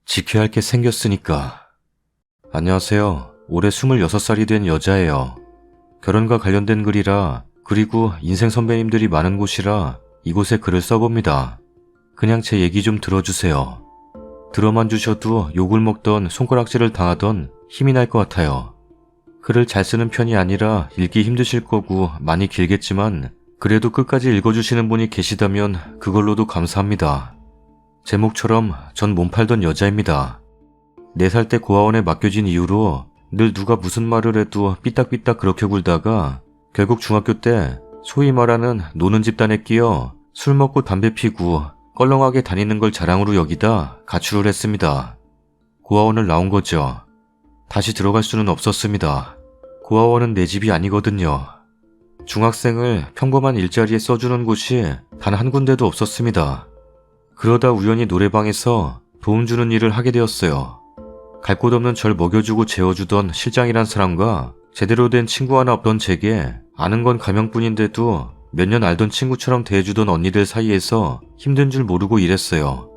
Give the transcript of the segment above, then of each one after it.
지켜야 할 게 생겼으니까. 안녕하세요. 올해 26살이 된 여자예요. 결혼과 관련된 글이라, 그리고 인생 선배님들이 많은 곳이라 이곳에 글을 써봅니다. 그냥 제 얘기 좀 들어주세요. 들어만 주셔도 욕을 먹던 손가락질을 당하던 힘이 날 것 같아요. 글을 잘 쓰는 편이 아니라 읽기 힘드실 거고 많이 길겠지만 그래도 끝까지 읽어주시는 분이 계시다면 그걸로도 감사합니다. 제목처럼 전 몸 팔던 여자입니다. 4살 때 고아원에 맡겨진 이후로 늘 누가 무슨 말을 해도 삐딱삐딱 그렇게 굴다가 결국 중학교 때 소위 말하는 노는 집단에 끼어 술 먹고 담배 피고 껄렁하게 다니는 걸 자랑으로 여기다 가출을 했습니다. 고아원을 나온 거죠. 다시 들어갈 수는 없었습니다. 고아원은 내 집이 아니거든요. 중학생을 평범한 일자리에 써주는 곳이 단 한 군데도 없었습니다. 그러다 우연히 노래방에서 도움 주는 일을 하게 되었어요. 갈 곳 없는 절 먹여주고 재워주던 실장이란 사람과 제대로 된 친구 하나 없던 제게 아는 건 가명뿐인데도 몇 년 알던 친구처럼 대해주던 언니들 사이에서 힘든 줄 모르고 일했어요.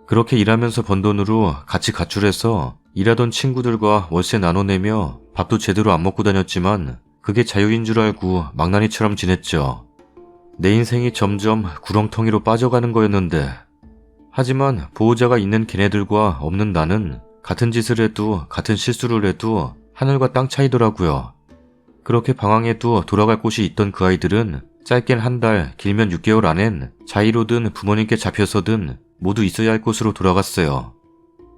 그렇게 일하면서 번 돈으로 같이 가출해서 일하던 친구들과 월세 나눠내며 밥도 제대로 안 먹고 다녔지만 그게 자유인 줄 알고 망나니처럼 지냈죠. 내 인생이 점점 구렁텅이로 빠져가는 거였는데, 하지만 보호자가 있는 걔네들과 없는 나는 같은 짓을 해도 같은 실수를 해도 하늘과 땅 차이더라고요. 그렇게 방황해도 돌아갈 곳이 있던 그 아이들은 짧게는 한 달, 길면 6개월 안엔 자의로든 부모님께 잡혀서든 모두 있어야 할 곳으로 돌아갔어요.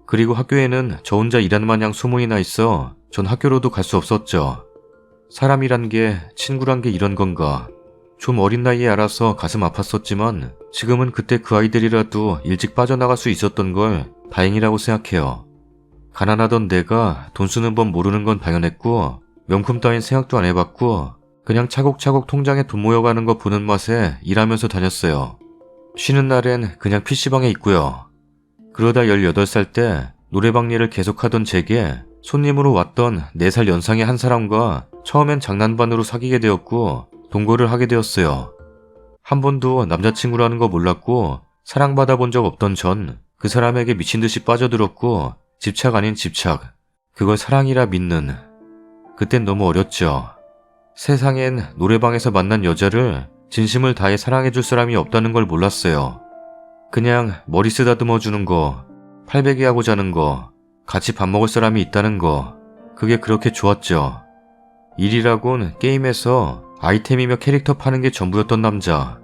그리고 학교에는 저 혼자 일하는 마냥 소문이 나 있어 전 학교로도 갈 수 없었죠. 사람이란 게, 친구란 게 이런 건가. 좀 어린 나이에 알아서 가슴 아팠었지만 지금은 그때 그 아이들이라도 일찍 빠져나갈 수 있었던 걸 다행이라고 생각해요. 가난하던 내가 돈 쓰는 법 모르는 건 당연했고 명품 따윈 생각도 안 해봤고 그냥 차곡차곡 통장에 돈 모여가는 거 보는 맛에 일하면서 다녔어요. 쉬는 날엔 그냥 PC방에 있고요. 그러다 18살 때 노래방 일을 계속하던 제게 손님으로 왔던 4살 연상의 한 사람과 처음엔 장난반으로 사귀게 되었고 동거를 하게 되었어요. 한 번도 남자친구라는 거 몰랐고 사랑받아 본 적 없던 전 그 사람에게 미친 듯이 빠져들었고 집착 아닌 집착, 그걸 사랑이라 믿는. 그땐 너무 어렸죠. 세상엔 노래방에서 만난 여자를 진심을 다해 사랑해줄 사람이 없다는 걸 몰랐어요. 그냥 머리 쓰다듬어 주는 거, 팔베개하고 자는 거, 같이 밥 먹을 사람이 있다는 거, 그게 그렇게 좋았죠. 일이라곤 게임에서 아이템이며 캐릭터 파는 게 전부였던 남자.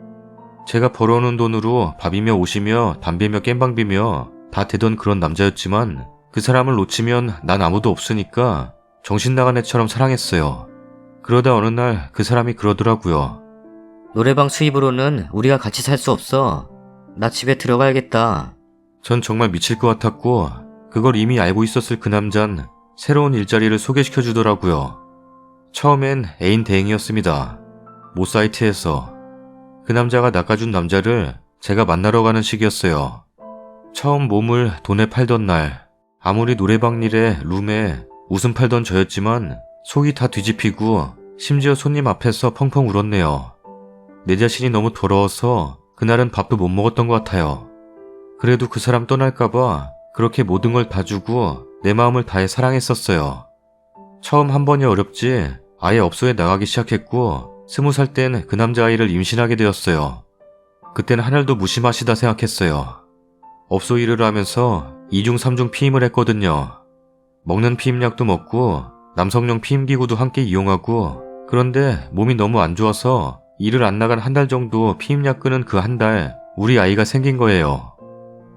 제가 벌어오는 돈으로 밥이며 옷이며 담배며 깸방비며 다 되던 그런 남자였지만 그 사람을 놓치면 난 아무도 없으니까 정신 나간 애처럼 사랑했어요. 그러다 어느 날 그 사람이 그러더라고요. 노래방 수입으로는 우리가 같이 살 수 없어. 나 집에 들어가야겠다. 전 정말 미칠 것 같았고 그걸 이미 알고 있었을 그 남잔 새로운 일자리를 소개시켜 주더라고요. 처음엔 애인 대행이었습니다. 모 사이트에서. 그 남자가 낚아준 남자를 제가 만나러 가는 시기였어요. 처음 몸을 돈에 팔던 날, 아무리 노래방 일에 룸에 웃음 팔던 저였지만 속이 다 뒤집히고 심지어 손님 앞에서 펑펑 울었네요. 내 자신이 너무 더러워서 그날은 밥도 못 먹었던 것 같아요. 그래도 그 사람 떠날까봐 그렇게 모든 걸 다 주고 내 마음을 다해 사랑했었어요. 처음 한 번이 어렵지 아예 업소에 나가기 시작했고 20살 땐 그 남자아이를 임신하게 되었어요. 그땐 하늘도 무심하시다 생각했어요. 업소 일을 하면서 2중 3중 피임을 했거든요. 먹는 피임약도 먹고 남성용 피임기구도 함께 이용하고 그런데 몸이 너무 안 좋아서 일을 안 나간 한 달 정도 피임약 끄는 그 한 달 우리 아이가 생긴 거예요.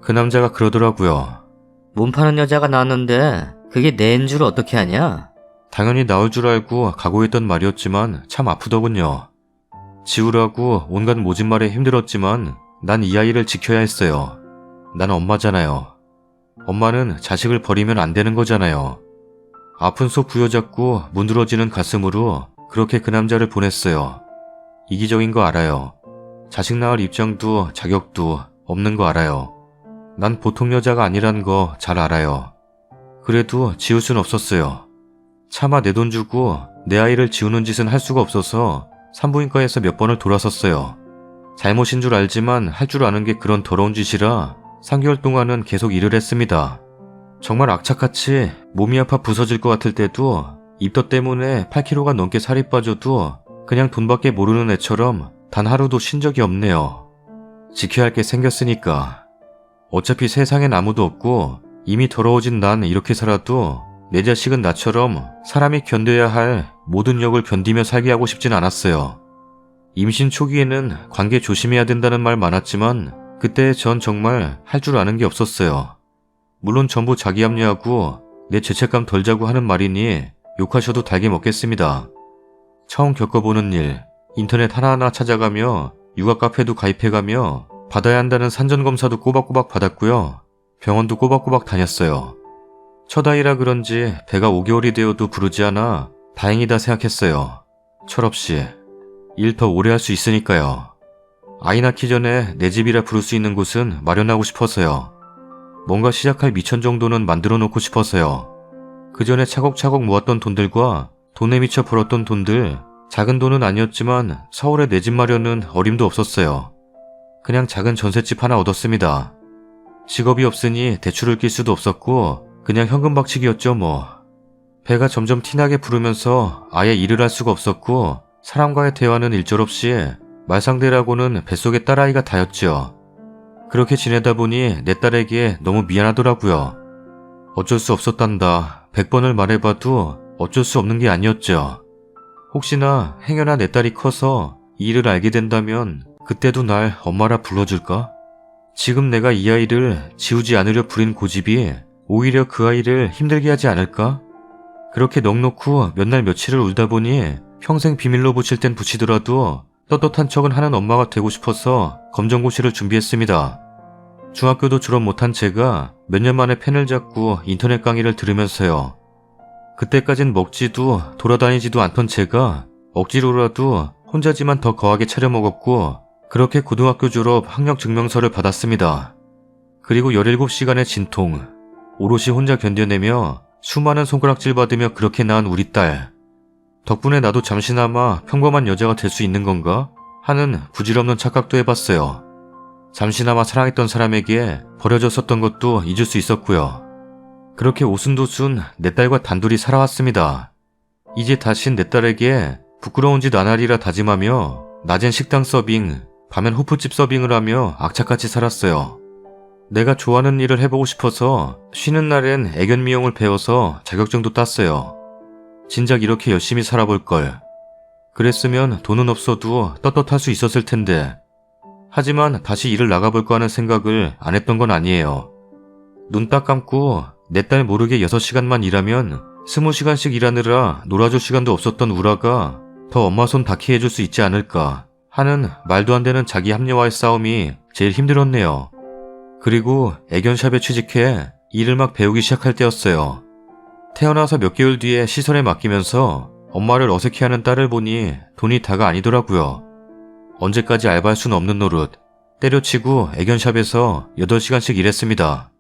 그 남자가 그러더라고요. 몸 파는 여자가 나왔는데 그게 내인 줄 어떻게 아냐? 당연히 나올 줄 알고 각오했던 말이었지만 참 아프더군요. 지우라고 온갖 모진 말에 힘들었지만 난 이 아이를 지켜야 했어요. 난 엄마잖아요. 엄마는 자식을 버리면 안 되는 거잖아요. 아픈 속 부여잡고 문드러지는 가슴으로 그렇게 그 남자를 보냈어요. 이기적인 거 알아요. 자식 낳을 입장도 자격도 없는 거 알아요. 난 보통 여자가 아니란 거 잘 알아요. 그래도 지울 순 없었어요. 차마 내 돈 주고 내 아이를 지우는 짓은 할 수가 없어서 산부인과에서 몇 번을 돌아섰어요. 잘못인 줄 알지만 할 줄 아는 게 그런 더러운 짓이라 3개월 동안은 계속 일을 했습니다. 정말 악착같이 몸이 아파 부서질 것 같을 때도 입덧 때문에 8kg가 넘게 살이 빠져도 그냥 돈밖에 모르는 애처럼 단 하루도 쉰 적이 없네요. 지켜야 할 게 생겼으니까. 어차피 세상엔 아무도 없고 이미 더러워진 난 이렇게 살아도 내 자식은 나처럼 사람이 견뎌야 할 모든 역을 견디며 살게 하고 싶진 않았어요. 임신 초기에는 관계 조심해야 된다는 말 많았지만 그때 전 정말 할 줄 아는 게 없었어요. 물론 전부 자기 합리하고 내 죄책감 덜자고 하는 말이니 욕하셔도 달게 먹겠습니다. 처음 겪어보는 일, 인터넷 하나하나 찾아가며 육아 카페도 가입해가며 받아야 한다는 산전검사도 꼬박꼬박 받았고요. 병원도 꼬박꼬박 다녔어요. 첫 아이라 그런지 배가 5개월이 되어도 부르지 않아 다행이다 생각했어요. 철없이. 일 더 오래 할 수 있으니까요. 아이 낳기 전에 내 집이라 부를 수 있는 곳은 마련하고 싶어서요. 뭔가 시작할 미천 정도는 만들어 놓고 싶어서요. 그 전에 차곡차곡 모았던 돈들과 돈에 미쳐 벌었던 돈들, 작은 돈은 아니었지만 서울에 내 집 마련은 어림도 없었어요. 그냥 작은 전셋집 하나 얻었습니다. 직업이 없으니 대출을 낄 수도 없었고 그냥 현금 박치기였죠 뭐. 배가 점점 티나게 부르면서 아예 일을 할 수가 없었고 사람과의 대화는 일절없이 말상대라고는 뱃속의 딸아이가 다였죠. 그렇게 지내다 보니 내 딸에게 너무 미안하더라고요. 어쩔 수 없었단다. 100번을 말해봐도 어쩔 수 없는 게 아니었죠. 혹시나 행여나 내 딸이 커서 이 일을 알게 된다면 그때도 날 엄마라 불러줄까? 지금 내가 이 아이를 지우지 않으려 부린 고집이 오히려 그 아이를 힘들게 하지 않을까? 그렇게 넋놓고 몇 날 며칠을 울다 보니 평생 비밀로 붙일 땐 붙이더라도 떳떳한 척은 하는 엄마가 되고 싶어서 검정고시를 준비했습니다. 중학교도 졸업 못한 제가 몇 년 만에 펜을 잡고 인터넷 강의를 들으면서요. 그때까진 먹지도 돌아다니지도 않던 제가 억지로라도 혼자지만 더 거하게 차려 먹었고 그렇게 고등학교 졸업 학력 증명서를 받았습니다. 그리고 17시간의 진통, 오롯이 혼자 견뎌내며 수많은 손가락질 받으며 그렇게 낳은 우리 딸. 덕분에 나도 잠시나마 평범한 여자가 될 수 있는 건가? 하는 부질없는 착각도 해봤어요. 잠시나마 사랑했던 사람에게 버려졌었던 것도 잊을 수 있었고요. 그렇게 오순도순 내 딸과 단둘이 살아왔습니다. 이제 다신 내 딸에게 부끄러운 짓 안 하리라 다짐하며 낮엔 식당 서빙, 밤엔 호프집 서빙을 하며 악착같이 살았어요. 내가 좋아하는 일을 해보고 싶어서 쉬는 날엔 애견 미용을 배워서 자격증도 땄어요. 진작 이렇게 열심히 살아볼걸. 그랬으면 돈은 없어도 떳떳할 수 있었을 텐데. 하지만 다시 일을 나가볼까 하는 생각을 안 했던 건 아니에요. 눈 딱 감고 내 딸 모르게 6시간만 일하면 20시간씩 일하느라 놀아줄 시간도 없었던 우라가 더 엄마 손 닿게 해줄 수 있지 않을까 하는 말도 안 되는 자기 합리화의 싸움이 제일 힘들었네요. 그리고 애견샵에 취직해 일을 막 배우기 시작할 때였어요. 태어나서 몇 개월 뒤에 시설에 맡기면서 엄마를 어색해하는 딸을 보니 돈이 다가 아니더라고요. 언제까지 알바할 수는 없는 노릇. 때려치고 애견샵에서 8시간씩 일했습니다.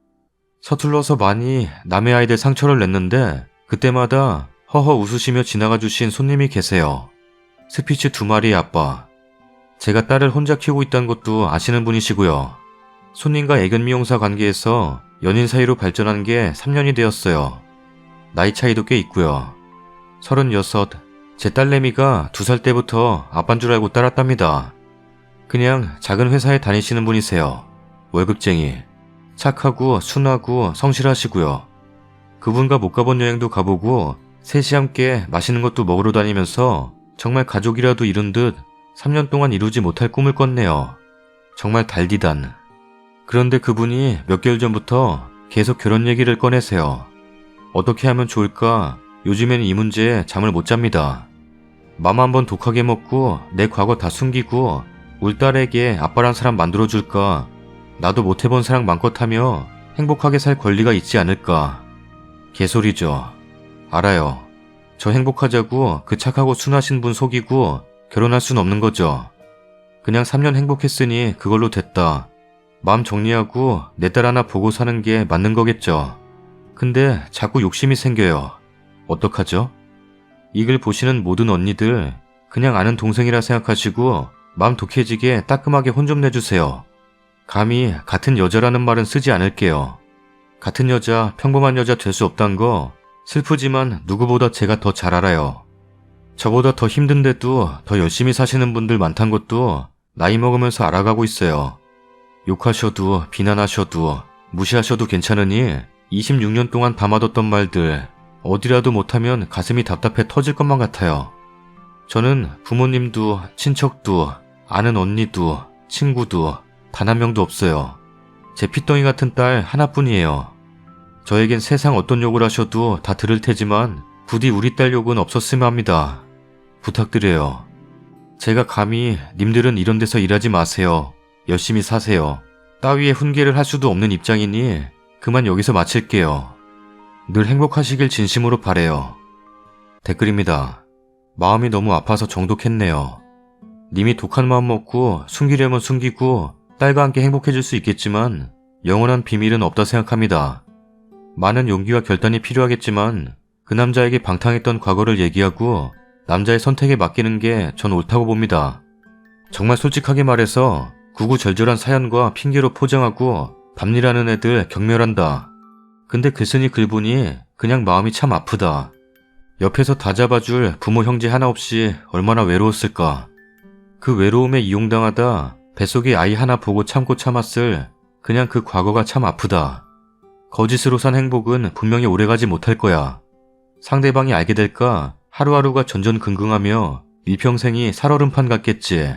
서툴러서 많이 남의 아이들 상처를 냈는데 그때마다 허허 웃으시며 지나가 주신 손님이 계세요. 스피츠 2마리의 아빠. 제가 딸을 혼자 키우고 있다는 것도 아시는 분이시고요. 손님과 애견 미용사 관계에서 연인 사이로 발전한 게 3년이 되었어요. 나이 차이도 꽤 있고요. 36, 제 딸내미가 2살 때부터 아빠인 줄 알고 따랐답니다. 그냥 작은 회사에 다니시는 분이세요. 월급쟁이. 착하고 순하고 성실하시고요. 그분과 못 가본 여행도 가보고 셋이 함께 맛있는 것도 먹으러 다니면서 정말 가족이라도 이룬 듯 3년 동안 이루지 못할 꿈을 꿨네요. 정말 달디단. 그런데 그분이 몇 개월 전부터 계속 결혼 얘기를 꺼내세요. 어떻게 하면 좋을까? 요즘엔 이 문제에 잠을 못 잡니다. 맘 한번 독하게 먹고 내 과거 다 숨기고 울 딸에게 아빠란 사람 만들어줄까? 나도 못해본 사랑 맘껏 하며 행복하게 살 권리가 있지 않을까? 개소리죠. 알아요. 저 행복하자고 그 착하고 순하신 분 속이고 결혼할 순 없는 거죠. 그냥 3년 행복했으니 그걸로 됐다. 마음 정리하고 내 딸 하나 보고 사는 게 맞는 거겠죠. 근데 자꾸 욕심이 생겨요. 어떡하죠? 이 글 보시는 모든 언니들 그냥 아는 동생이라 생각하시고 마음 독해지게 따끔하게 혼 좀 내주세요. 감히 같은 여자라는 말은 쓰지 않을게요. 같은 여자, 평범한 여자 될 수 없단 거 슬프지만 누구보다 제가 더 잘 알아요. 저보다 더 힘든데도 더 열심히 사시는 분들 많단 것도 나이 먹으면서 알아가고 있어요. 욕하셔도 비난하셔도 무시하셔도 괜찮으니 26년 동안 담아뒀던 말들 어디라도 못하면 가슴이 답답해 터질 것만 같아요. 저는 부모님도 친척도 아는 언니도 친구도 단 한 명도 없어요. 제 핏덩이 같은 딸 하나뿐이에요. 저에겐 세상 어떤 욕을 하셔도 다 들을 테지만 부디 우리 딸 욕은 없었으면 합니다. 부탁드려요. 제가 감히 님들은 이런 데서 일하지 마세요. 열심히 사세요. 따위의 훈계를 할 수도 없는 입장이니 그만 여기서 마칠게요. 늘 행복하시길 진심으로 바래요. 댓글입니다. 마음이 너무 아파서 정독했네요. 님이 독한 마음 먹고 숨기려면 숨기고 딸과 함께 행복해질 수 있겠지만 영원한 비밀은 없다 생각합니다. 많은 용기와 결단이 필요하겠지만 그 남자에게 방탕했던 과거를 얘기하고 남자의 선택에 맡기는 게 전 옳다고 봅니다. 정말 솔직하게 말해서 구구절절한 사연과 핑계로 포장하고 밤일하는 애들 경멸한다. 근데 글쓴이 글보니 그냥 마음이 참 아프다. 옆에서 다 잡아줄 부모 형제 하나 없이 얼마나 외로웠을까. 그 외로움에 이용당하다 뱃속에 아이 하나 보고 참고 참았을 그냥 그 과거가 참 아프다. 거짓으로 산 행복은 분명히 오래가지 못할 거야. 상대방이 알게 될까 하루하루가 전전긍긍하며 일평생이 살얼음판 같겠지.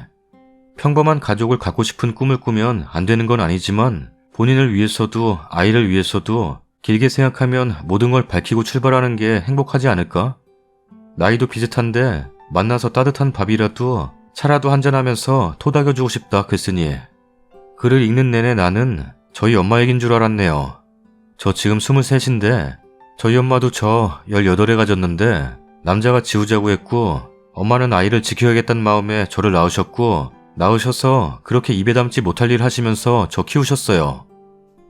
평범한 가족을 갖고 싶은 꿈을 꾸면 안 되는 건 아니지만 본인을 위해서도 아이를 위해서도 길게 생각하면 모든 걸 밝히고 출발하는 게 행복하지 않을까? 나이도 비슷한데 만나서 따뜻한 밥이라도 차라도 한잔하면서 토닥여주고 싶다 글쓰니. 글을 읽는 내내 나는 저희 엄마 얘긴 줄 알았네요. 저 지금 23인데 저희 엄마도 저 18에 가졌는데 남자가 지우자고 했고 엄마는 아이를 지켜야겠다는 마음에 저를 낳으셨고 낳으셔서 그렇게 입에 담지 못할 일 하시면서 저 키우셨어요.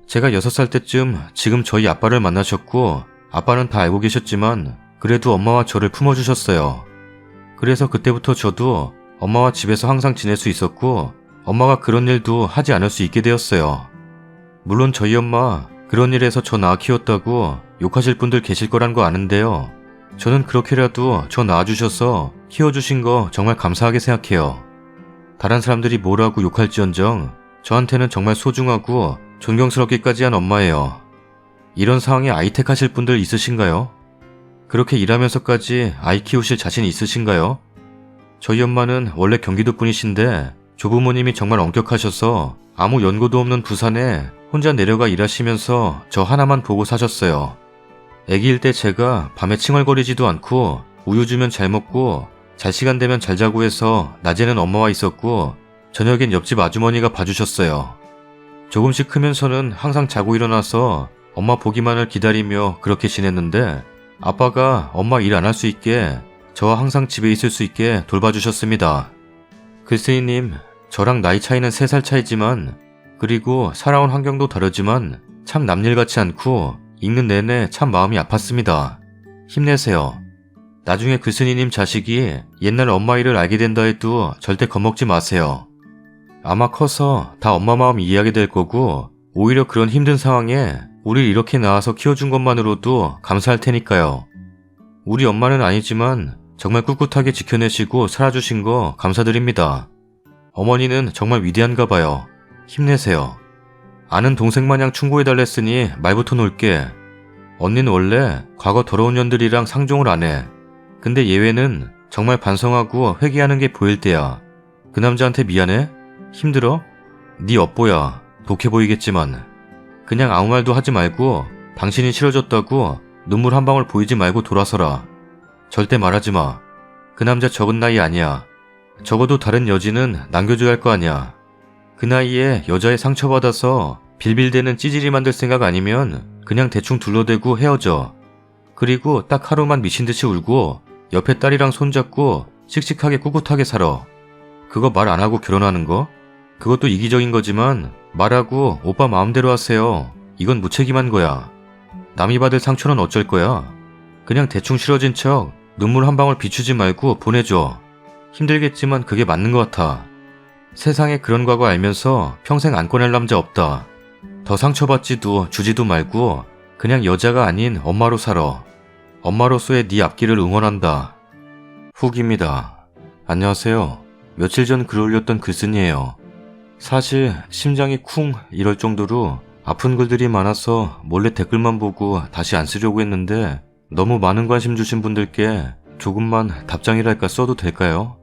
제가 6살 때쯤 지금 저희 아빠를 만나셨고 아빠는 다 알고 계셨지만 그래도 엄마와 저를 품어주셨어요. 그래서 그때부터 저도 엄마와 집에서 항상 지낼 수 있었고 엄마가 그런 일도 하지 않을 수 있게 되었어요. 물론 저희 엄마 그런 일에서 저 낳아 키웠다고 욕하실 분들 계실 거란 거 아는데요. 저는 그렇게라도 저 낳아주셔서 키워주신 거 정말 감사하게 생각해요. 다른 사람들이 뭐라고 욕할지언정 저한테는 정말 소중하고 존경스럽기까지 한 엄마예요. 이런 상황에 아이 택하실 분들 있으신가요? 그렇게 일하면서까지 아이 키우실 자신 있으신가요? 저희 엄마는 원래 경기도 분이신데 조부모님이 정말 엄격하셔서 아무 연고도 없는 부산에 혼자 내려가 일하시면서 저 하나만 보고 사셨어요. 애기일 때 제가 밤에 칭얼거리지도 않고 우유 주면 잘 먹고 잘 시간 되면 잘 자고 해서 낮에는 엄마와 있었고 저녁엔 옆집 아주머니가 봐주셨어요. 조금씩 크면서는 항상 자고 일어나서 엄마 보기만을 기다리며 그렇게 지냈는데 아빠가 엄마 일 안 할 수 있게 저와 항상 집에 있을 수 있게 돌봐주셨습니다. 글쎄이님, 저랑 나이 차이는 3살 차이지만 그리고 살아온 환경도 다르지만 참 남일 같지 않고 읽는 내내 참 마음이 아팠습니다. 힘내세요. 나중에 글쓴이님 자식이 옛날 엄마 일을 알게 된다 해도 절대 겁먹지 마세요. 아마 커서 다 엄마 마음 이해하게 될 거고 오히려 그런 힘든 상황에 우릴 이렇게 낳아서 키워준 것만으로도 감사할 테니까요. 우리 엄마는 아니지만 정말 꿋꿋하게 지켜내시고 살아주신 거 감사드립니다. 어머니는 정말 위대한가 봐요. 힘내세요. 아는 동생 마냥 충고해달랬으니 말부터 놓을게. 언니는 원래 과거 더러운 년들이랑 상종을 안 해. 근데 예외는 정말 반성하고 회개하는 게 보일 때야. 그 남자한테 미안해? 힘들어? 네 업보야. 독해 보이겠지만 그냥 아무 말도 하지 말고 당신이 싫어졌다고 눈물 한 방울 보이지 말고 돌아서라. 절대 말하지 마. 그 남자 적은 나이 아니야. 적어도 다른 여지는 남겨줘야 할 거 아니야. 그 나이에 여자애 상처받아서 빌빌대는 찌질이 만들 생각 아니면 그냥 대충 둘러대고 헤어져. 그리고 딱 하루만 미친듯이 울고 옆에 딸이랑 손잡고 씩씩하게 꿋꿋하게 살아. 그거 말 안 하고 결혼하는 거? 그것도 이기적인 거지만 말하고 오빠 마음대로 하세요. 이건 무책임한 거야. 남이 받을 상처는 어쩔 거야. 그냥 대충 싫어진 척 눈물 한 방울 비추지 말고 보내줘. 힘들겠지만 그게 맞는 것 같아. 세상에 그런 과거 알면서 평생 안 꺼낼 남자 없다. 더 상처받지도 주지도 말고 그냥 여자가 아닌 엄마로 살아. 엄마로서의 네 앞길을 응원한다. 후기입니다. 안녕하세요. 며칠 전 글 올렸던 글쓴이에요. 사실 심장이 쿵 이럴 정도로 아픈 글들이 많아서 몰래 댓글만 보고 다시 안 쓰려고 했는데 너무 많은 관심 주신 분들께 조금만 답장이랄까 써도 될까요?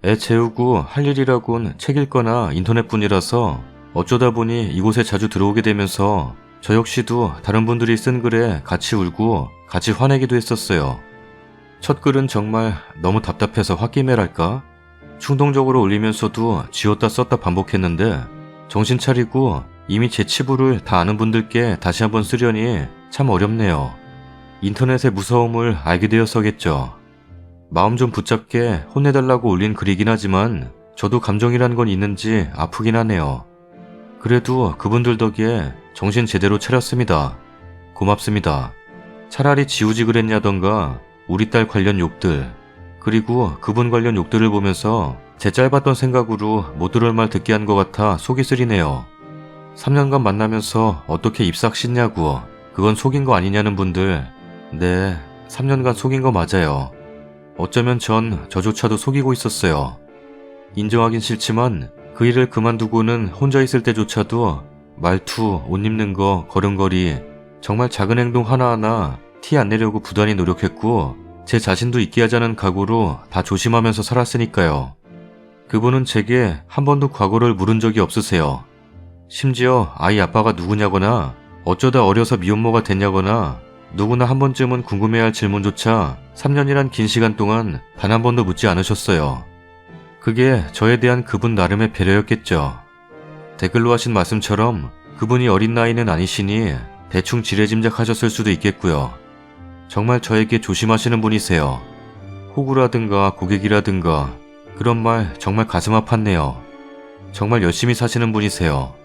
애 재우고 할 일이라곤 책 읽거나 인터넷뿐이라서 어쩌다 보니 이곳에 자주 들어오게 되면서 저 역시도 다른 분들이 쓴 글에 같이 울고 같이 화내기도 했었어요. 첫 글은 정말 너무 답답해서 홧김에랄까? 충동적으로 올리면서도 지웠다 썼다 반복했는데 정신 차리고 이미 제 치부를 다 아는 분들께 다시 한번 쓰려니 참 어렵네요. 인터넷의 무서움을 알게 되어서겠죠. 마음 좀 붙잡게 혼내달라고 올린 글이긴 하지만 저도 감정이란 건 있는지 아프긴 하네요. 그래도 그분들 덕에 정신 제대로 차렸습니다. 고맙습니다. 차라리 지우지 그랬냐던가 우리 딸 관련 욕들 그리고 그분 관련 욕들을 보면서 제 짧았던 생각으로 못 들을 말 듣게 한 것 같아 속이 쓰리네요. 3년간 만나면서 어떻게 입싹 씻냐고 그건 속인 거 아니냐는 분들 네 3년간 속인 거 맞아요. 어쩌면 전 저조차도 속이고 있었어요. 인정하긴 싫지만 그 일을 그만두고는 혼자 있을 때조차도 말투, 옷 입는 거, 걸음걸이 정말 작은 행동 하나하나 티 안 내려고 부단히 노력했고 제 자신도 잊게 하자는 각오로 다 조심하면서 살았으니까요. 그분은 제게 한 번도 과거를 물은 적이 없으세요. 심지어 아이 아빠가 누구냐거나 어쩌다 어려서 미혼모가 됐냐거나 누구나 한 번쯤은 궁금해할 질문조차 3년이란 긴 시간 동안 단 한 번도 묻지 않으셨어요. 그게 저에 대한 그분 나름의 배려였겠죠. 댓글로 하신 말씀처럼 그분이 어린 나이는 아니시니 대충 지레짐작하셨을 수도 있겠고요. 정말 저에게 조심하시는 분이세요. 호구라든가 고객이라든가 그런 말 정말 가슴 아팠네요. 정말 열심히 사시는 분이세요.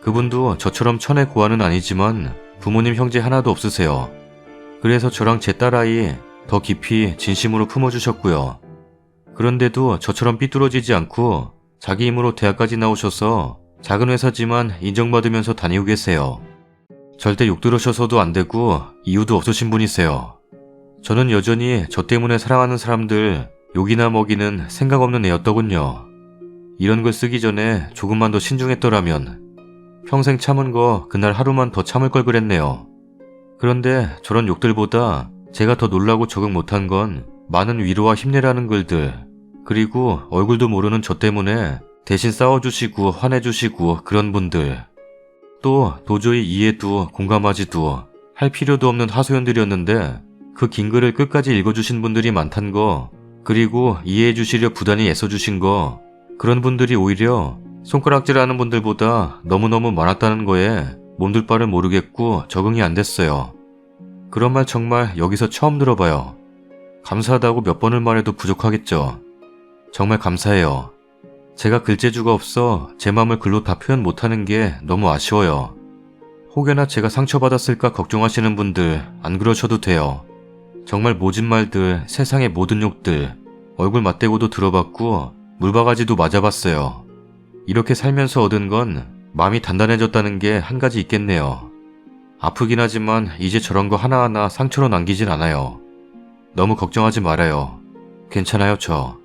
그분도 저처럼 천의 고아는 아니지만 부모님 형제 하나도 없으세요. 그래서 저랑 제 딸아이 더 깊이 진심으로 품어주셨고요. 그런데도 저처럼 삐뚤어지지 않고 자기 힘으로 대학까지 나오셔서 작은 회사지만 인정받으면서 다니고 계세요. 절대 욕 들으셔서도 안 되고 이유도 없으신 분이세요. 저는 여전히 저 때문에 사랑하는 사람들 욕이나 먹이는 생각 없는 애였더군요. 이런 글 쓰기 전에 조금만 더 신중했더라면 평생 참은 거 그날 하루만 더 참을 걸 그랬네요. 그런데 저런 욕들보다 제가 더 놀라고 적응 못한 건 많은 위로와 힘내라는 글들 그리고 얼굴도 모르는 저 때문에 대신 싸워주시고 화내주시고 그런 분들 또 도저히 이해도 공감하지도 할 필요도 없는 하소연들이었는데 그 긴 글을 끝까지 읽어주신 분들이 많단 거 그리고 이해해주시려 부단히 애써주신 거 그런 분들이 오히려 손가락질하는 분들보다 너무너무 많았다는 거에 몸둘 바를 모르겠고 적응이 안 됐어요. 그런 말 정말 여기서 처음 들어봐요. 감사하다고 몇 번을 말해도 부족하겠죠. 정말 감사해요. 제가 글재주가 없어 제 마음을 글로 다 표현 못하는 게 너무 아쉬워요. 혹여나 제가 상처받았을까 걱정하시는 분들 안 그러셔도 돼요. 정말 모진 말들, 세상의 모든 욕들 얼굴 맞대고도 들어봤고 물바가지도 맞아봤어요. 이렇게 살면서 얻은 건 마음이 단단해졌다는 게 한 가지 있겠네요. 아프긴 하지만 이제 저런 거 하나하나 상처로 남기진 않아요. 너무 걱정하지 말아요. 괜찮아요 저.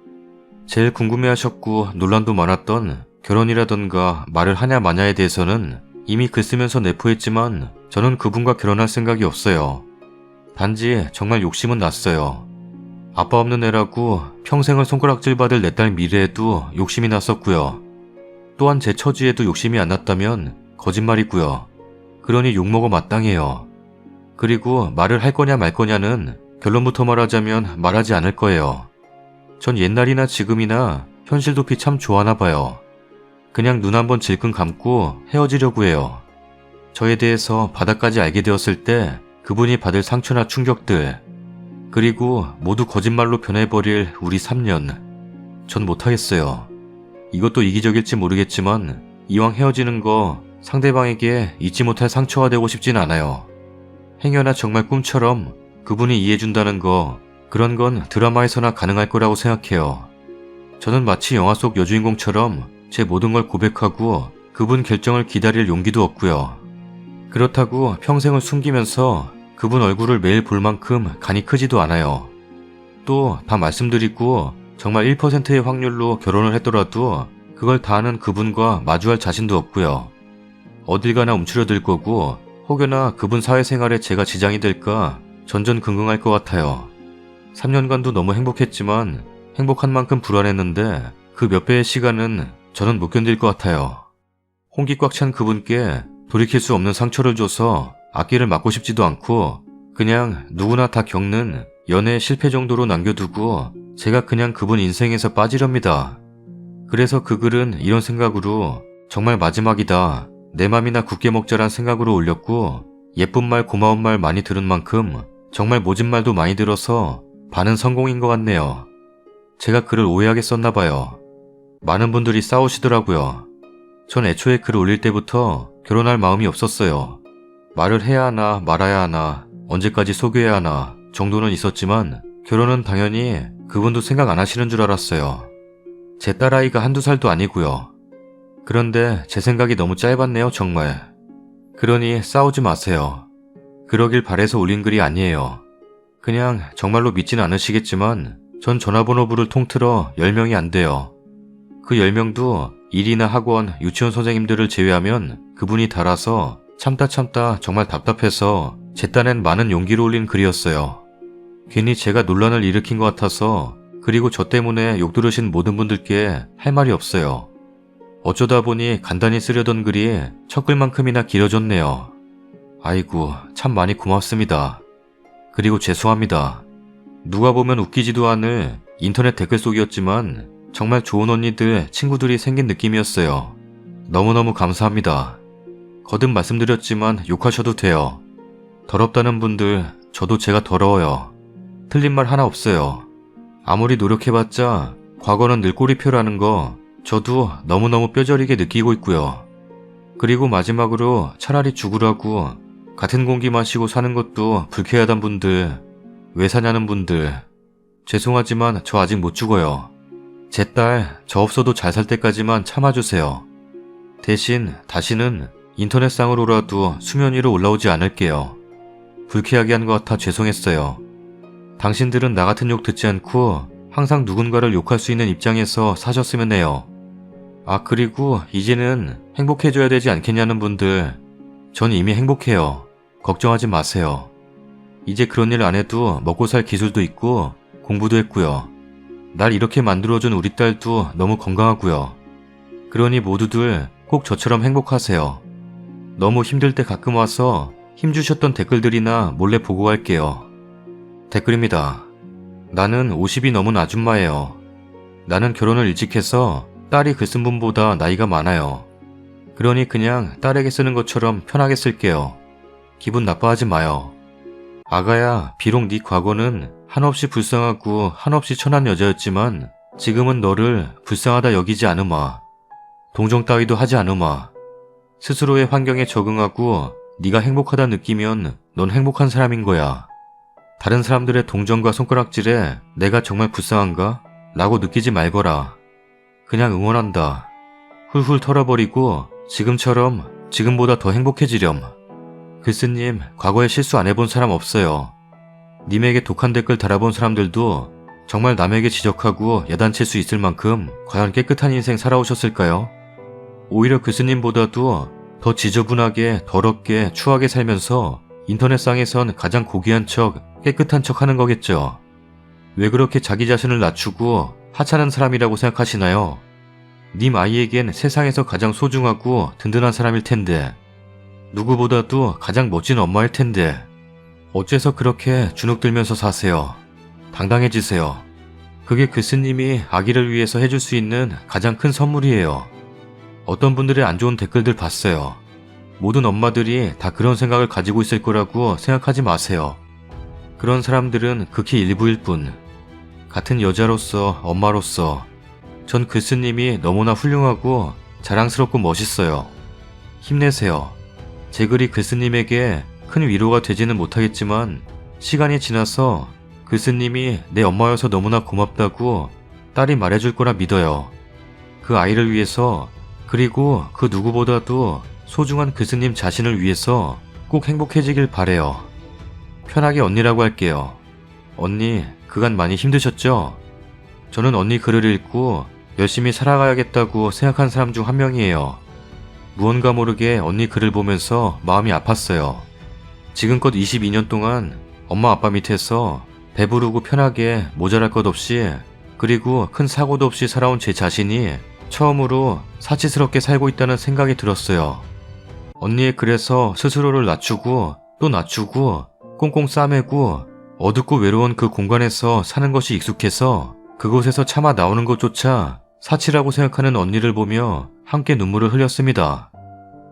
제일 궁금해하셨고 논란도 많았던 결혼이라던가 말을 하냐 마냐에 대해서는 이미 글 쓰면서 내포했지만 저는 그분과 결혼할 생각이 없어요. 단지 정말 욕심은 났어요. 아빠 없는 애라고 평생을 손가락질 받을 내 딸 미래에도 욕심이 났었고요. 또한 제 처지에도 욕심이 안 났다면 거짓말이고요. 그러니 욕먹어 마땅해요. 그리고 말을 할 거냐 말 거냐는 결론부터 말하자면 말하지 않을 거예요. 전 옛날이나 지금이나 현실 도피 참 좋아하나 봐요. 그냥 눈 한번 질끈 감고 헤어지려고 해요. 저에 대해서 바닥까지 알게 되었을 때 그분이 받을 상처나 충격들 그리고 모두 거짓말로 변해버릴 우리 3년 전 못하겠어요. 이것도 이기적일지 모르겠지만 이왕 헤어지는 거 상대방에게 잊지 못할 상처가 되고 싶진 않아요. 행여나 정말 꿈처럼 그분이 이해해준다는 거 그런 건 드라마에서나 가능할 거라고 생각해요. 저는 마치 영화 속 여주인공처럼 제 모든 걸 고백하고 그분 결정을 기다릴 용기도 없고요. 그렇다고 평생을 숨기면서 그분 얼굴을 매일 볼 만큼 간이 크지도 않아요. 또 다 말씀드리고 정말 1%의 확률로 결혼을 했더라도 그걸 다 아는 그분과 마주할 자신도 없고요. 어딜 가나 움츠려들 거고 혹여나 그분 사회생활에 제가 지장이 될까 전전긍긍할 것 같아요. 3년간도 너무 행복했지만 행복한 만큼 불안했는데 그 몇 배의 시간은 저는 못 견딜 것 같아요. 홍기 꽉 찬 그분께 돌이킬 수 없는 상처를 줘서 앞길을 막고 싶지도 않고 그냥 누구나 다 겪는 연애의 실패 정도로 남겨두고 제가 그냥 그분 인생에서 빠지렵니다. 그래서 그 글은 이런 생각으로 정말 마지막이다. 내 맘이나 굳게 먹자란 생각으로 올렸고 예쁜 말 고마운 말 많이 들은 만큼 정말 모진 말도 많이 들어서 반은 성공인 것 같네요. 제가 글을 오해하게 썼나 봐요. 많은 분들이 싸우시더라고요. 전 애초에 글을 올릴 때부터 결혼할 마음이 없었어요. 말을 해야 하나 말아야 하나 언제까지 속여야 하나 정도는 있었지만 결혼은 당연히 그분도 생각 안 하시는 줄 알았어요. 제 딸아이가 한두 살도 아니고요. 그런데 제 생각이 너무 짧았네요, 정말. 그러니 싸우지 마세요. 그러길 바래서 올린 글이 아니에요. 그냥 정말로 믿진 않으시겠지만 전 전화번호부를 통틀어 10명이 안 돼요. 그 10명도 일이나 학원, 유치원 선생님들을 제외하면 그분이 달아서 참다 정말 답답해서 제 딴엔 많은 용기로 올린 글이었어요. 괜히 제가 논란을 일으킨 것 같아서 그리고 저 때문에 욕 들으신 모든 분들께 할 말이 없어요. 어쩌다 보니 간단히 쓰려던 글이 첫 글만큼이나 길어졌네요. 아이고 참 많이 고맙습니다. 그리고 죄송합니다. 누가 보면 웃기지도 않을 인터넷 댓글 속이었지만 정말 좋은 언니들, 친구들이 생긴 느낌이었어요. 너무너무 감사합니다. 거듭 말씀드렸지만 욕하셔도 돼요. 더럽다는 분들, 저도 제가 더러워요. 틀린 말 하나 없어요. 아무리 노력해봤자 과거는 늘 꼬리표라는 거 저도 너무너무 뼈저리게 느끼고 있고요. 그리고 마지막으로 차라리 죽으라고 같은 공기 마시고 사는 것도 불쾌하단 분들, 왜 사냐는 분들, 죄송하지만 저 아직 못 죽어요. 제 딸 저 없어도 잘 살 때까지만 참아주세요. 대신 다시는 인터넷상으로라도 수면 위로 올라오지 않을게요. 불쾌하게 한 것 같아 죄송했어요. 당신들은 나 같은 욕 듣지 않고 항상 누군가를 욕할 수 있는 입장에서 사셨으면 해요. 아 그리고 이제는 행복해져야 되지 않겠냐는 분들, 전 이미 행복해요. 걱정하지 마세요. 이제 그런 일 안 해도 먹고 살 기술도 있고 공부도 했고요. 날 이렇게 만들어준 우리 딸도 너무 건강하고요. 그러니 모두들 꼭 저처럼 행복하세요. 너무 힘들 때 가끔 와서 힘주셨던 댓글들이나 몰래 보고 갈게요. 댓글입니다. 나는 50이 넘은 아줌마예요. 나는 결혼을 일찍 해서 딸이 글 쓴 분보다 나이가 많아요. 그러니 그냥 딸에게 쓰는 것처럼 편하게 쓸게요. 기분 나빠하지 마요. 아가야, 비록 네 과거는 한없이 불쌍하고 한없이 천한 여자였지만 지금은 너를 불쌍하다 여기지 않으마. 동정 따위도 하지 않으마. 스스로의 환경에 적응하고 네가 행복하다 느끼면 넌 행복한 사람인 거야. 다른 사람들의 동정과 손가락질에 내가 정말 불쌍한가? 라고 느끼지 말거라. 그냥 응원한다. 훌훌 털어버리고 지금처럼 지금보다 더 행복해지렴. 글쓰님, 과거에 실수 안 해본 사람 없어요. 님에게 독한 댓글 달아본 사람들도 정말 남에게 지적하고 야단칠 수 있을 만큼 과연 깨끗한 인생 살아오셨을까요? 오히려 글쓰님보다도 더 지저분하게 더럽게 추하게 살면서 인터넷상에선 가장 고귀한 척, 깨끗한 척 하는 거겠죠. 왜 그렇게 자기 자신을 낮추고 하찮은 사람이라고 생각하시나요? 님 아이에겐 세상에서 가장 소중하고 든든한 사람일 텐데, 누구보다도 가장 멋진 엄마일 텐데 어째서 그렇게 주눅들면서 사세요. 당당해지세요. 그게 글쓰님이 아기를 위해서 해줄 수 있는 가장 큰 선물이에요. 어떤 분들의 안 좋은 댓글들 봤어요. 모든 엄마들이 다 그런 생각을 가지고 있을 거라고 생각하지 마세요. 그런 사람들은 극히 일부일 뿐. 같은 여자로서, 엄마로서 전 글쓰님이 너무나 훌륭하고 자랑스럽고 멋있어요. 힘내세요. 제 글이 글쓰님에게 큰 위로가 되지는 못하겠지만 시간이 지나서 글쓰님이 내 엄마여서 너무나 고맙다고 딸이 말해줄 거라 믿어요. 그 아이를 위해서 그리고 그 누구보다도 소중한 교수님 자신을 위해서 꼭 행복해지길 바래요. 편하게 언니라고 할게요. 언니, 그간 많이 힘드셨죠? 저는 언니 글을 읽고 열심히 살아가야겠다고 생각한 사람 중 한 명이에요. 무언가 모르게 언니 글을 보면서 마음이 아팠어요. 지금껏 22년 동안 엄마 아빠 밑에서 배부르고 편하게 모자랄 것 없이 그리고 큰 사고도 없이 살아온 제 자신이 처음으로 사치스럽게 살고 있다는 생각이 들었어요. 언니의 글에서 스스로를 낮추고 또 낮추고 꽁꽁 싸매고 어둡고 외로운 그 공간에서 사는 것이 익숙해서 그곳에서 차마 나오는 것조차 사치라고 생각하는 언니를 보며 함께 눈물을 흘렸습니다.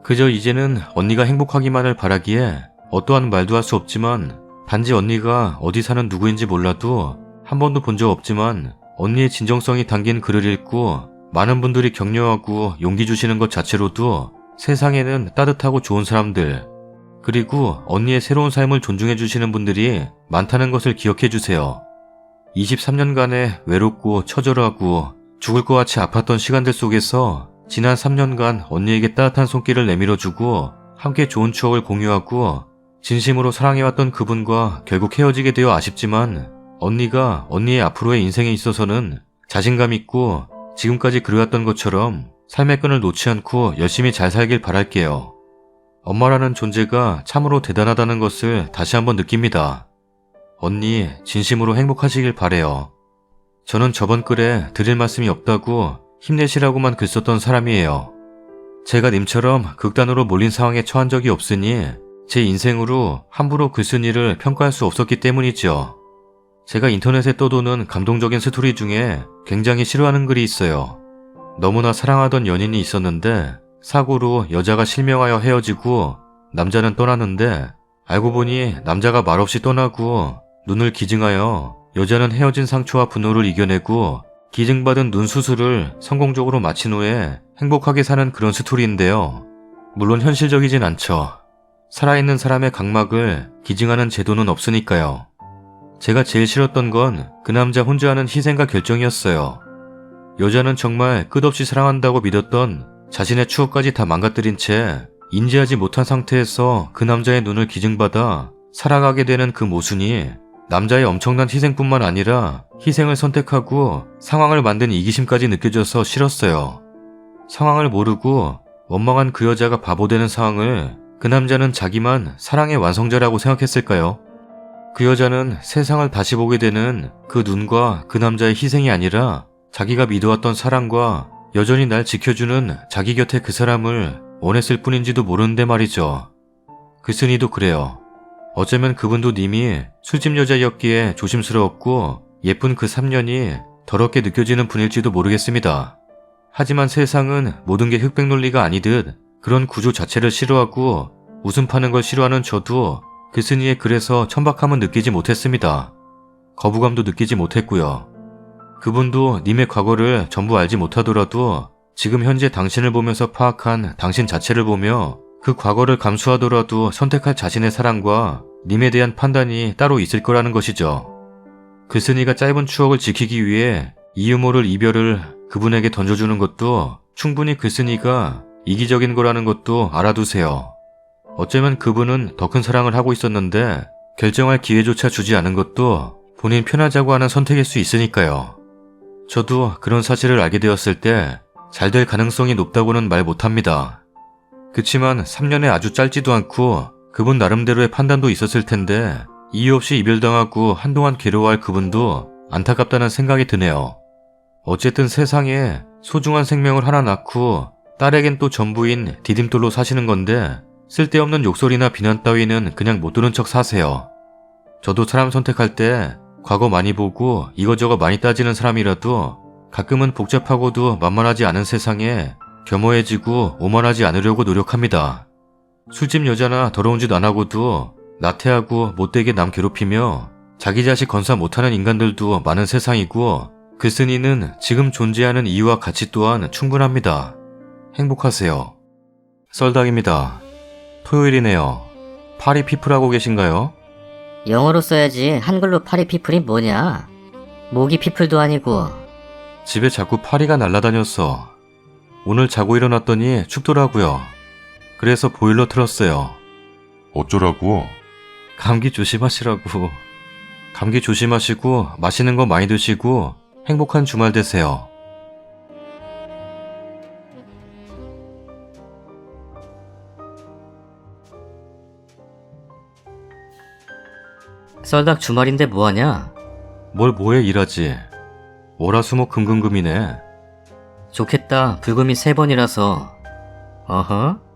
그저 이제는 언니가 행복하기만을 바라기에 어떠한 말도 할 수 없지만 단지 언니가 어디 사는 누구인지 몰라도 한 번도 본 적 없지만 언니의 진정성이 담긴 글을 읽고 많은 분들이 격려하고 용기 주시는 것 자체로도 세상에는 따뜻하고 좋은 사람들 그리고 언니의 새로운 삶을 존중해 주시는 분들이 많다는 것을 기억해 주세요. 23년간의 외롭고 처절하고 죽을 것 같이 아팠던 시간들 속에서 지난 3년간 언니에게 따뜻한 손길을 내밀어주고 함께 좋은 추억을 공유하고 진심으로 사랑해왔던 그분과 결국 헤어지게 되어 아쉽지만 언니가 언니의 앞으로의 인생에 있어서는 자신감 있고 지금까지 그려왔던 것처럼 삶의 끈을 놓지 않고 열심히 잘 살길 바랄게요. 엄마라는 존재가 참으로 대단하다는 것을 다시 한번 느낍니다. 언니 진심으로 행복하시길 바래요. 저는 저번 글에 드릴 말씀이 없다고 힘내시라고만 글 썼던 사람이에요. 제가 님처럼 극단으로 몰린 상황에 처한 적이 없으니 제 인생으로 함부로 글 쓴 일을 평가할 수 없었기 때문이죠. 제가 인터넷에 떠도는 감동적인 스토리 중에 굉장히 싫어하는 글이 있어요. 너무나 사랑하던 연인이 있었는데 사고로 여자가 실명하여 헤어지고 남자는 떠났는데 알고 보니 남자가 말없이 떠나고 눈을 기증하여 여자는 헤어진 상처와 분노를 이겨내고 기증받은 눈 수술을 성공적으로 마친 후에 행복하게 사는 그런 스토리인데요. 물론 현실적이진 않죠. 살아있는 사람의 각막을 기증하는 제도는 없으니까요. 제가 제일 싫었던 건 그 남자 혼자 하는 희생과 결정이었어요. 여자는 정말 끝없이 사랑한다고 믿었던 자신의 추억까지 다 망가뜨린 채 인지하지 못한 상태에서 그 남자의 눈을 기증받아 살아가게 되는 그 모순이 남자의 엄청난 희생뿐만 아니라 희생을 선택하고 상황을 만든 이기심까지 느껴져서 싫었어요. 상황을 모르고 원망한 그 여자가 바보되는 상황을 그 남자는 자기만 사랑의 완성자라고 생각했을까요? 그 여자는 세상을 다시 보게 되는 그 눈과 그 남자의 희생이 아니라 자기가 믿어왔던 사랑과 여전히 날 지켜주는 자기 곁에 그 사람을 원했을 뿐인지도 모르는데 말이죠. 글쓴이도 그래요. 어쩌면 그분도 님이 술집 여자였기에 조심스러웠고 예쁜 그 3년이 더럽게 느껴지는 분일지도 모르겠습니다. 하지만 세상은 모든 게 흑백 논리가 아니듯 그런 구조 자체를 싫어하고 웃음 파는 걸 싫어하는 저도 글쓴이의 글에서 천박함은 느끼지 못했습니다. 거부감도 느끼지 못했고요. 그분도 님의 과거를 전부 알지 못하더라도 지금 현재 당신을 보면서 파악한 당신 자체를 보며 그 과거를 감수하더라도 선택할 자신의 사랑과 님에 대한 판단이 따로 있을 거라는 것이죠. 글쓴이가 짧은 추억을 지키기 위해 이유 모를 이별을 그분에게 던져주는 것도 충분히 글쓴이가 이기적인 거라는 것도 알아두세요. 어쩌면 그분은 더 큰 사랑을 하고 있었는데 결정할 기회조차 주지 않은 것도 본인 편하자고 하는 선택일 수 있으니까요. 저도 그런 사실을 알게 되었을 때 잘 될 가능성이 높다고는 말 못합니다. 그치만 3년에 아주 짧지도 않고 그분 나름대로의 판단도 있었을 텐데 이유 없이 이별당하고 한동안 괴로워할 그분도 안타깝다는 생각이 드네요. 어쨌든 세상에 소중한 생명을 하나 낳고 딸에겐 또 전부인 디딤돌로 사시는 건데 쓸데없는 욕설이나 비난 따위는 그냥 못 들은 척 사세요. 저도 사람 선택할 때 과거 많이 보고 이거저거 많이 따지는 사람이라도 가끔은 복잡하고도 만만하지 않은 세상에 겸허해지고 오만하지 않으려고 노력합니다. 술집 여자나 더러운 짓 안 하고도 나태하고 못되게 남 괴롭히며 자기 자식 건사 못하는 인간들도 많은 세상이고 글쓴이는 지금 존재하는 이유와 가치 또한 충분합니다. 행복하세요. 썰닭입니다. 토요일이네요. 파리 피플 하고 계신가요? 영어로 써야지 한글로 파리 피플이 뭐냐? 모기 피플도 아니고. 집에 자꾸 파리가 날아다녔어. 오늘 자고 일어났더니 춥더라고요. 그래서 보일러 틀었어요. 어쩌라고? 감기 조심하시라고. 감기 조심하시고 맛있는 거 많이 드시고 행복한 주말 되세요. 썰닭 주말인데 뭐하냐? 뭘 뭐해 일하지. 월화수목 금금금이네. 좋겠다. 불금이 3번이라서. 어허?